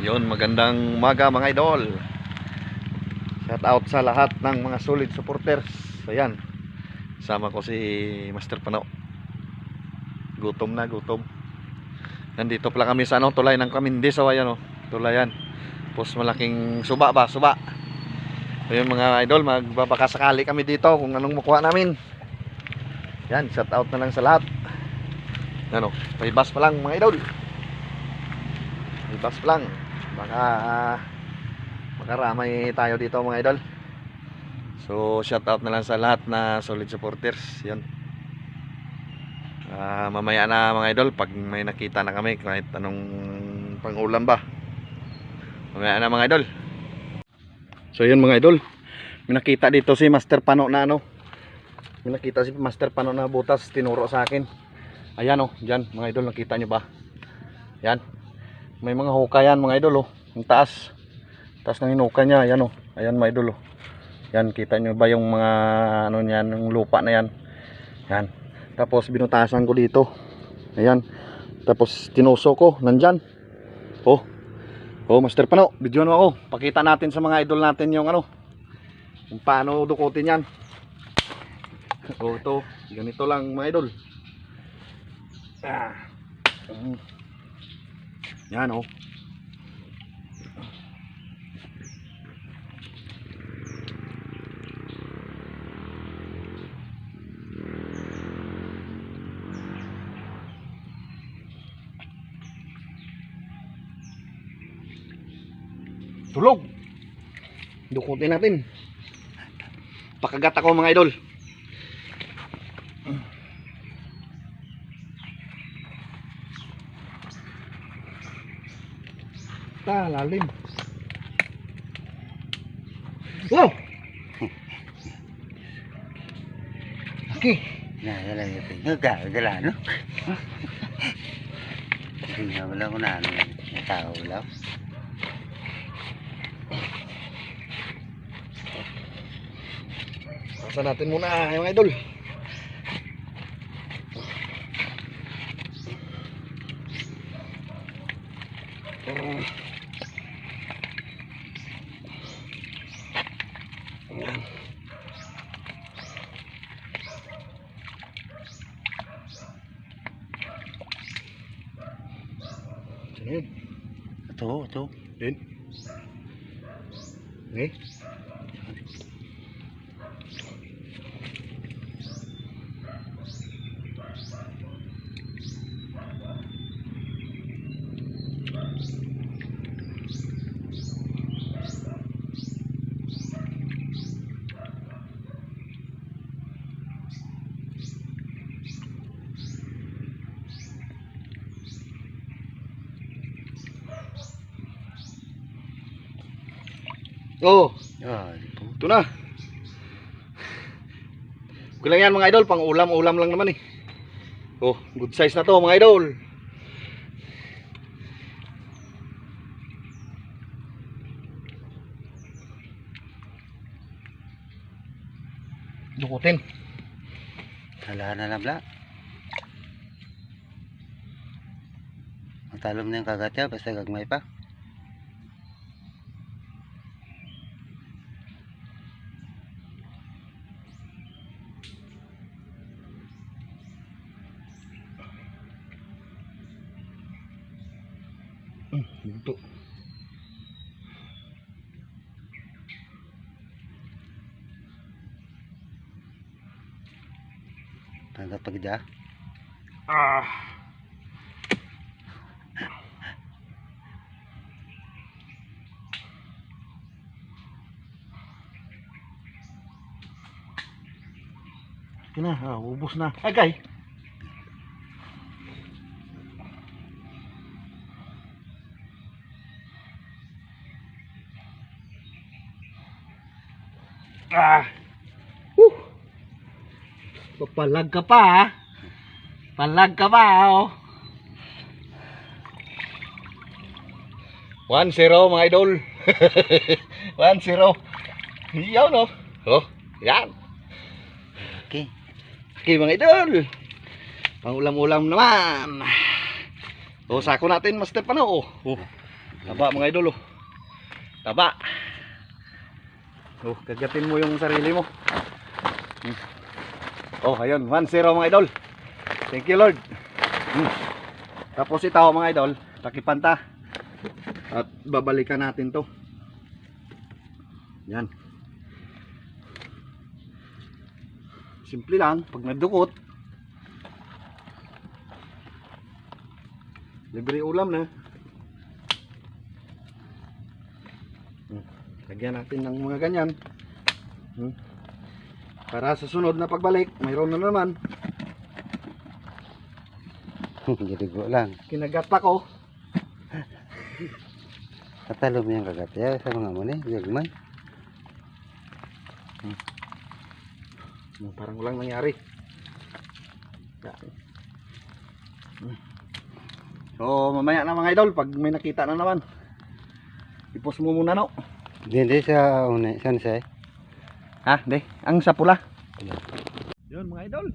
Yun, magandang umaga mga idol. Shout out sa lahat ng mga solid supporters. Ayan, sama ko si Master Pano. Gutom na, gutom. Nandito pala kami sa tulay ng Kamindis. Ayan tulayan. Tapos malaking suba ba, suba. Ayun mga idol, magbabakasakali kami dito kung anong makuha namin. Yan, shout out na lang sa lahat. Ano, may bus pa lang mga idol. May bus pa lang. Baka makaramay tayo dito mga idol. So shout out na lang sa lahat na solid supporters. Yan. Mamaya na mga idol, pag may nakita na kami kahit anong pangulam ba, mamaya na mga idol. So yun mga idol, may nakita dito si Master Pano na may nakita si Master Pano na butas, tinuro sa akin. Ayan dyan mga idol, nakita nyo ba? Yan, may mga hukay yan mga idol yung taas ng hinuka niya. Ayan ayan mga idol yan, kita nyo ba yung mga niyan, yung lupa na yan. Yan, tapos binutasan ko dito. Ayan, tapos tinuso ko nandyan. Master Pano, video mo ako. Pakita natin sa mga idol natin yung kung paano dukutin yan. Ito, ganito lang mga idol. Yan tulog. Dukutin natin. Pakagat ako mga idol. Lalim. Wow. Okay. Nah, jalan gitu. Enggak, jalan. Hindi wala ko na tao wala. Pasa natin muna mga idol. Ito. Din. Nih. Ito na. Okay lang yan mga idol, pang ulam lang naman good size na to mga idol. Dukutin. Hala na lang bla. Matalom na yung kagatya, basta gagmay pa. Ito. Tanggap pag ida. Ito na, ubos na. Agay. Palag ka pa Palag ka pa 1-0 mga idol. 1-0. Iyaw yan. Okay mga idol, pang ulam-ulam naman. Sako natin Master Pano. Taba mga idol oh. Taba. Oh, kagatin mo yung sarili mo. Oh, ayun, 1-0 mga idol. Thank you Lord. Tapos ito mga idol, takipanta. At babalikan natin to. Yan. Simple lang, pag nagdukot, libre ulam na. Lagyan natin ng mga ganyan. Para sa sunod na pagbalik, mayroon na naman. Gidigo lang. Kinagat pa ko. Katalo mo yung kagat ya sa mga muni. Gagmay. Parang walang nangyari. So mamaya na mga idol, pag may nakita na naman, ipos mo muna no. Hindi sa una. Saan siya? Ha? Hindi. Ang sa pula. Yun mga idol.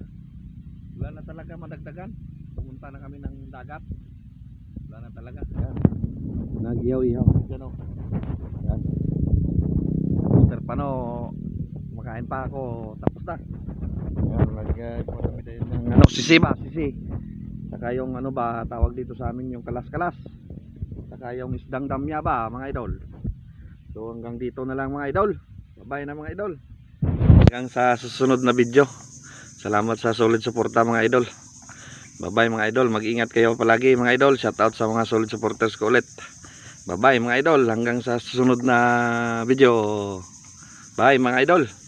Wala na talaga madagdagan. Pumunta na kami ng dagat. Wala na talaga. Yan. Nagyaw-ihaw. Yan o. Yan. Mr. Pano, makain pa ako. Tapos na. Yan. Nagpapamit tayo ng ano, sisi ba? Sisi. Saka yung ano ba, tawag dito sa amin yung kalas-kalas. Saka yung isdang damya ba mga idol. So hanggang dito na lang mga idol. Bye na mga idol. Hanggang sa susunod na video. Salamat sa solid suporta mga idol. Bye bye mga idol. Mag-ingat kayo palagi mga idol. Shout out sa mga solid supporters ko ulit. Bye bye mga idol. Hanggang sa susunod na video. Bye mga idol.